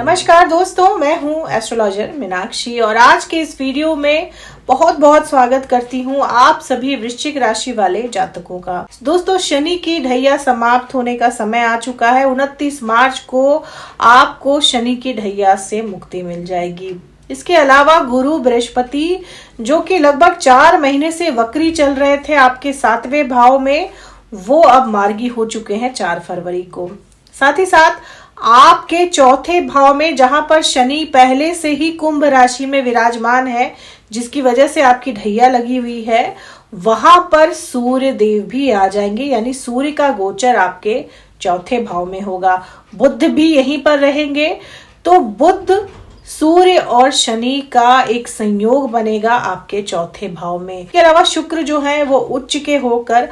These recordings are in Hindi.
नमस्कार दोस्तों, मैं हूं एस्ट्रोलॉजर मीनाक्षी और आज के इस वीडियो में बहुत बहुत स्वागत करती हूं आप सभी वृश्चिक राशि वाले जातकों का। दोस्तों, शनि की ढैया समाप्त होने का समय आ चुका है। 29 मार्च को आपको शनि की ढैया से मुक्ति मिल जाएगी। इसके अलावा गुरु बृहस्पति जो कि लगभग 4 महीने से वक्री चल रहे थे आपके 7वें भाव में, वो अब मार्गी हो चुके हैं 4 फरवरी को। साथ ही साथ आपके 4थे भाव में जहां पर शनि पहले से ही कुंभ राशि में विराजमान है, जिसकी वजह से आपकी ढैया लगी हुई है, वहां पर सूर्य देव भी आ जाएंगे। यानी सूर्य का गोचर आपके 4थे भाव में होगा। बुध भी यहीं पर रहेंगे, तो बुध सूर्य और शनि का एक संयोग बनेगा आपके 4थे भाव में। इसके अलावा शुक्र जो है वो उच्च के होकर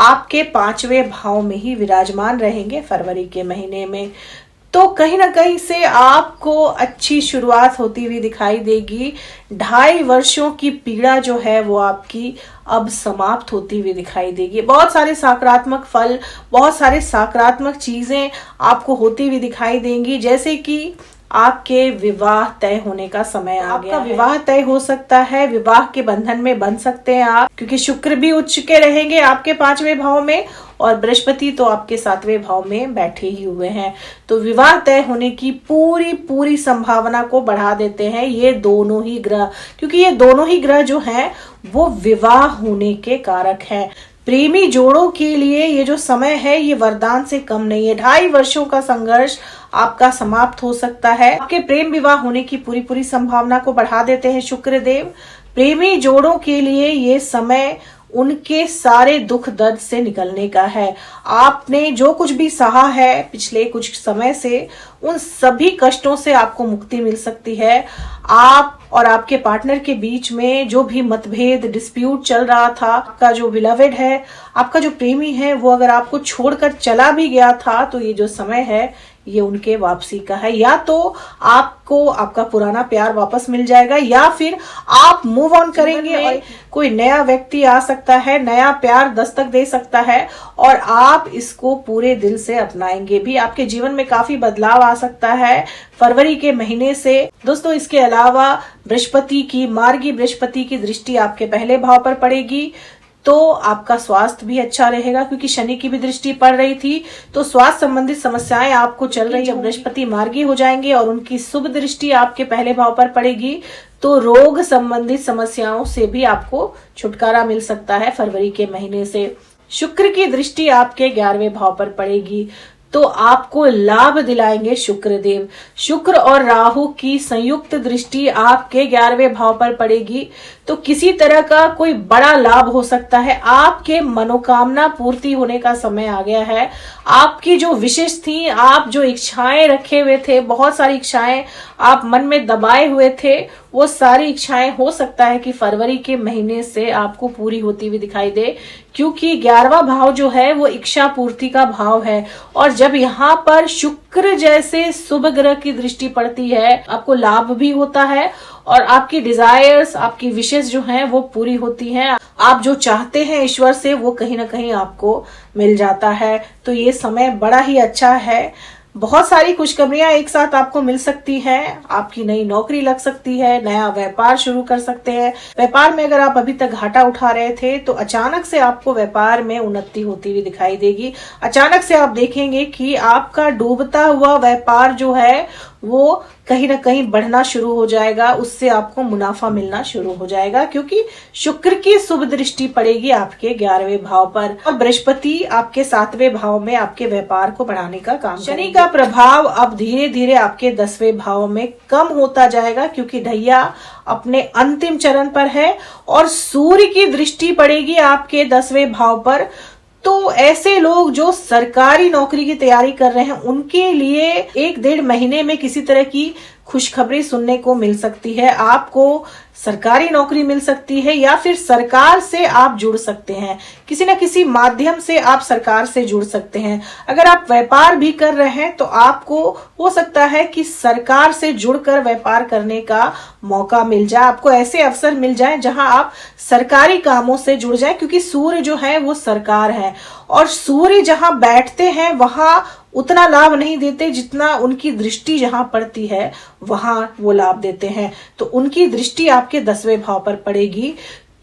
आपके 5वें भाव में ही विराजमान रहेंगे फरवरी के महीने में। तो कहीं ना कहीं से आपको अच्छी शुरुआत होती हुई दिखाई देगी। 2.5 वर्षों की पीड़ा जो है वो आपकी अब समाप्त होती हुई दिखाई देगी। बहुत सारे सकारात्मक फल, बहुत सारे सकारात्मक चीजें आपको होती हुई दिखाई देंगी, जैसे कि आपके विवाह तय होने का समय आ गया है। आपका विवाह तय हो सकता है, विवाह के बंधन में बन सकते हैं आप, क्योंकि शुक्र भी उच्च के रहेंगे आपके 5वें भाव में और बृहस्पति तो आपके 7वें भाव में बैठे ही हुए हैं। तो विवाह तय होने की पूरी संभावना को बढ़ा देते हैं ये दोनों ही ग्रह, क्योंकि ये दोनों ही ग्रह जो हैं वो विवाह होने के कारक हैं। प्रेमी जोड़ों के लिए ये जो समय है ये वरदान से कम नहीं है। 2.5 वर्षों का संघर्ष आपका समाप्त हो सकता है। आपके प्रेम विवाह होने की पूरी संभावना को बढ़ा देते हैं शुक्र देव। प्रेमी जोड़ों के लिए ये समय उनके सारे दुख दर्द से निकलने का है। आपने जो कुछ भी सहा है पिछले कुछ समय से, उन सभी कष्टों से आपको मुक्ति मिल सकती है। आप और आपके पार्टनर के बीच में जो भी मतभेद, डिस्प्यूट चल रहा था, आपका जो बिलवेड है, आपका जो प्रेमी है, वो अगर आपको छोड़कर चला भी गया था, तो ये जो समय है ये उनके वापसी का है। या तो आपको आपका पुराना प्यार वापस मिल जाएगा, या फिर आप मूव ऑन करेंगे और कोई नया व्यक्ति आ सकता है, नया प्यार दस्तक दे सकता है और आप इसको पूरे दिल से अपनाएंगे भी। आपके जीवन में काफी बदलाव आ सकता है फरवरी के महीने से। दोस्तों, इसके अलावा मार्गी बृहस्पति की दृष्टि आपके पहले भाव पर पड़ेगी, तो आपका स्वास्थ्य भी अच्छा रहेगा, क्योंकि शनि की भी दृष्टि पड़ रही थी। तो स्वास्थ्य संबंधित समस्याएं आपको चल रही है। बृहस्पति मार्गी हो जाएंगे और उनकी शुभ दृष्टि आपके पहले भाव पर पड़ेगी, तो रोग संबंधित समस्याओं से भी आपको छुटकारा मिल सकता है फरवरी के महीने से। शुक्र की दृष्टि आपके 11वें भाव पर पड़ेगी, तो आपको लाभ दिलाएंगे शुक्र देव। शुक्र और राहु की संयुक्त दृष्टि आपके 11वें भाव पर पड़ेगी, तो किसी तरह का कोई बड़ा लाभ हो सकता है। आपके मनोकामना पूर्ति होने का समय आ गया है। आपकी जो विशेष थी, आप जो इच्छाएं रखे हुए थे, बहुत सारी इच्छाएं आप मन में दबाए हुए थे, वो सारी इच्छाएं हो सकता है कि फरवरी के महीने से आपको पूरी होती हुई दिखाई दे, क्योंकि 11वां भाव जो है वो इच्छा पूर्ति का भाव है। और जब यहाँ पर शुक्र जैसे शुभ ग्रह की दृष्टि पड़ती है, आपको लाभ भी होता है और आपकी डिजायर्स, आपकी विशेष जो हैं वो पूरी होती हैं। आप जो चाहते हैं ईश्वर से, वो कहीं ना कहीं आपको मिल जाता है। तो ये समय बड़ा ही अच्छा है। बहुत सारी खुशखबरियां एक साथ आपको मिल सकती हैं। आपकी नई नौकरी लग सकती है, नया व्यापार शुरू कर सकते हैं। व्यापार में अगर आप अभी तक घाटा उठा रहे थे, तो अचानक से आपको व्यापार में उन्नति होती हुई दिखाई देगी। अचानक से आप देखेंगे कि आपका डूबता हुआ व्यापार जो है वो कहीं ना कहीं बढ़ना शुरू हो जाएगा, उससे आपको मुनाफा मिलना शुरू हो जाएगा, क्योंकि शुक्र की शुभ दृष्टि पड़ेगी आपके 11वें भाव पर और बृहस्पति आपके 7वें भाव में आपके व्यापार को बढ़ाने का काम। शनि का प्रभाव अब धीरे धीरे आपके 10वें भाव में कम होता जाएगा, क्योंकि ढैया अपने अंतिम चरण पर है और सूर्य की दृष्टि पड़ेगी आपके 10वें भाव पर। तो ऐसे लोग जो सरकारी नौकरी की तैयारी कर रहे हैं, उनके लिए 1-1.5 महीने में किसी तरह की खुशखबरी सुनने को मिल सकती है। आपको सरकारी नौकरी मिल सकती है या फिर सरकार से आप जुड़ सकते हैं, किसी न किसी माध्यम से आप सरकार से जुड़ सकते हैं। अगर आप व्यापार भी कर रहे हैं तो आपको हो सकता है कि सरकार से जुड़कर व्यापार करने का मौका मिल जाए, आपको ऐसे अवसर मिल जाए जहां आप सरकारी कामों से जुड़ जाए, क्योंकि सूर्य जो है वो सरकार है और सूर्य जहां बैठते हैं वहां उतना लाभ नहीं देते जितना उनकी दृष्टि जहां पड़ती है वहां वो लाभ देते हैं। तो उनकी दृष्टि आपके 10वें भाव पर पड़ेगी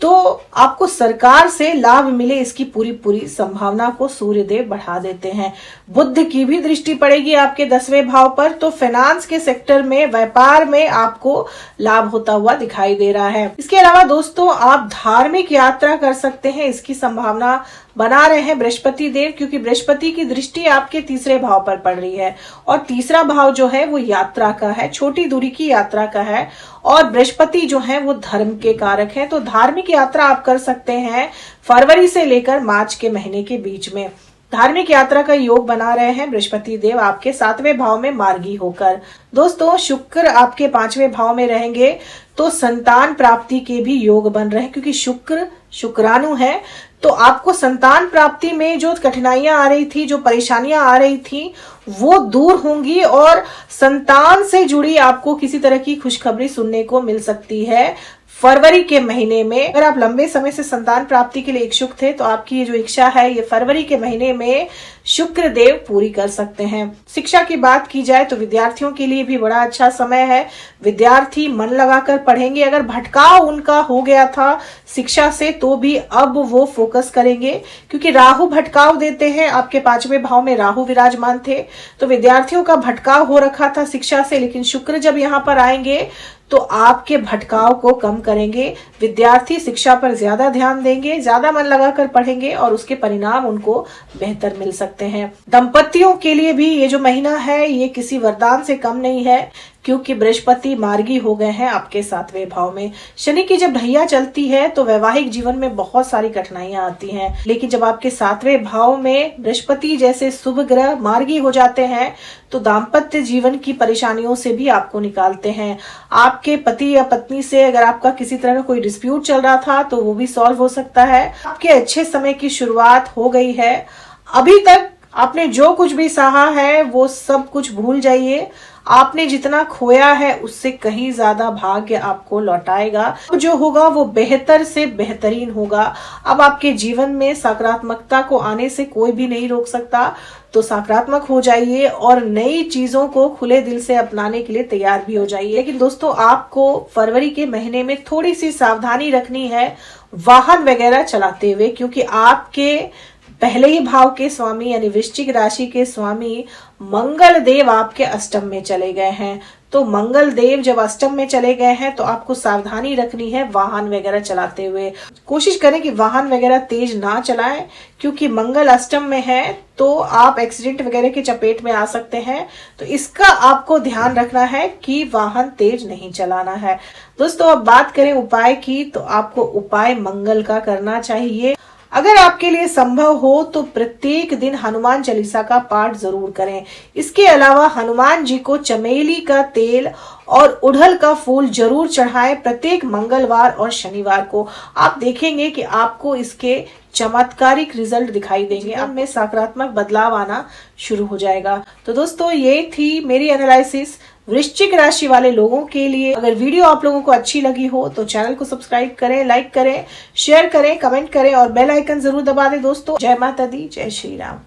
तो आपको सरकार से लाभ मिले इसकी पूरी पूरी संभावना को सूर्यदेव बढ़ा देते हैं। बुध की भी दृष्टि पड़ेगी आपके 10वें भाव पर, तो फाइनेंस के सेक्टर में, व्यापार में आपको लाभ होता हुआ दिखाई दे रहा है। इसके अलावा दोस्तों आप धार्मिक यात्रा कर सकते हैं, इसकी संभावना बना रहे हैं बृहस्पति देव, क्योंकि बृहस्पति की दृष्टि आपके 3रे भाव पर पड़ रही है और 3रा भाव जो है वो यात्रा का है, छोटी दूरी की यात्रा का है और बृहस्पति जो है वो धर्म के कारक है। तो धार्मिक यात्रा आप कर सकते हैं फरवरी से लेकर मार्च के महीने के बीच में। धार्मिक यात्रा का योग बना रहे हैं बृहस्पति देव आपके 7वें भाव में मार्गी होकर। दोस्तों शुक्र आपके 5वें भाव में रहेंगे तो संतान प्राप्ति के भी योग बन रहे हैं, क्योंकि शुक्र शुक्राणु है। तो आपको संतान प्राप्ति में जो कठिनाइयां आ रही थी, जो परेशानियां आ रही थी, वो दूर होंगी और संतान से जुड़ी आपको किसी तरह की खुशखबरी सुनने को मिल सकती है फरवरी के महीने में। अगर आप लंबे समय से संतान प्राप्ति के लिए इच्छुक थे तो आपकी ये जो इच्छा है ये फरवरी के महीने में शुक्र देव पूरी कर सकते हैं। शिक्षा की बात की जाए तो विद्यार्थियों के लिए भी बड़ा अच्छा समय है। विद्यार्थी मन लगाकर पढ़ेंगे। अगर भटकाव उनका हो गया था शिक्षा से तो भी अब वो फोकस करेंगे, क्योंकि राहु भटकाव देते हैं। आपके 5वें भाव में राहु विराजमान थे तो विद्यार्थियों का भटकाव हो रखा था शिक्षा से, लेकिन शुक्र जब यहाँ पर आएंगे तो आपके भटकाव को कम करेंगे। विद्यार्थी शिक्षा पर ज्यादा ध्यान देंगे, ज्यादा मन लगाकर पढ़ेंगे और उसके परिणाम उनको बेहतर मिल सकते हैं। दंपतियों के लिए भी ये जो महीना है ये किसी वरदान से कम नहीं है, क्योंकि बृहस्पति मार्गी हो गए हैं आपके 7वें भाव में। शनि की जब ढैया चलती है तो वैवाहिक जीवन में बहुत सारी कठिनाइयां आती हैं, लेकिन जब आपके 7वें भाव में बृहस्पति जैसे शुभ ग्रह मार्गी हो जाते हैं तो दाम्पत्य जीवन की परेशानियों से भी आपको निकालते हैं। आपके पति या पत्नी से अगर आपका किसी तरह का कोई डिस्प्यूट चल रहा था तो वो भी सॉल्व हो सकता है। आपके अच्छे समय की शुरुआत हो गई है। अभी तक आपने जो कुछ भी सहा है वो सब कुछ भूल जाइए। आपने जितना खोया है उससे कहीं ज्यादा भाग्य आपको लौटाएगा। अब जो होगा वो बेहतर से बेहतरीन होगा। अब आपके जीवन में सकारात्मकता को आने से कोई भी नहीं रोक सकता। तो सकारात्मक हो जाइए और नई चीजों को खुले दिल से अपनाने के लिए तैयार भी हो जाइए। लेकिन दोस्तों आपको फरवरी के महीने में थोड़ी सी सावधानी रखनी है वाहन वगैरह चलाते हुए, क्योंकि आपके पहले ही भाव के स्वामी यानी वृश्चिक राशि के स्वामी मंगल देव आपके अष्टम में चले गए हैं। तो मंगल देव जब अष्टम में चले गए हैं तो आपको सावधानी रखनी है वाहन वगैरह चलाते हुए। कोशिश करें कि वाहन वगैरह तेज ना चलाएं, क्योंकि मंगल अष्टम में है तो आप एक्सीडेंट वगैरह की चपेट में आ सकते हैं। तो इसका आपको ध्यान रखना है कि वाहन तेज नहीं चलाना है। दोस्तों अब बात करें उपाय की, तो आपको उपाय मंगल का करना चाहिए। अगर आपके लिए संभव हो तो प्रत्येक दिन हनुमान चालीसा का पाठ जरूर करें। इसके अलावा हनुमान जी को चमेली का तेल और उड़हल का फूल जरूर चढ़ाएं प्रत्येक मंगलवार और शनिवार को। आप देखेंगे कि आपको इसके चमत्कारिक रिजल्ट दिखाई देंगे। अब में सकारात्मक बदलाव आना शुरू हो जाएगा। तो दोस्तों ये थी मेरी एनालिसिस वृश्चिक राशि वाले लोगों के लिए। अगर वीडियो आप लोगों को अच्छी लगी हो तो चैनल को सब्सक्राइब करें, लाइक करें, शेयर करें, कमेंट करें और बेल आइकन जरूर दबा दें। दोस्तों जय माता दी, जय श्री राम।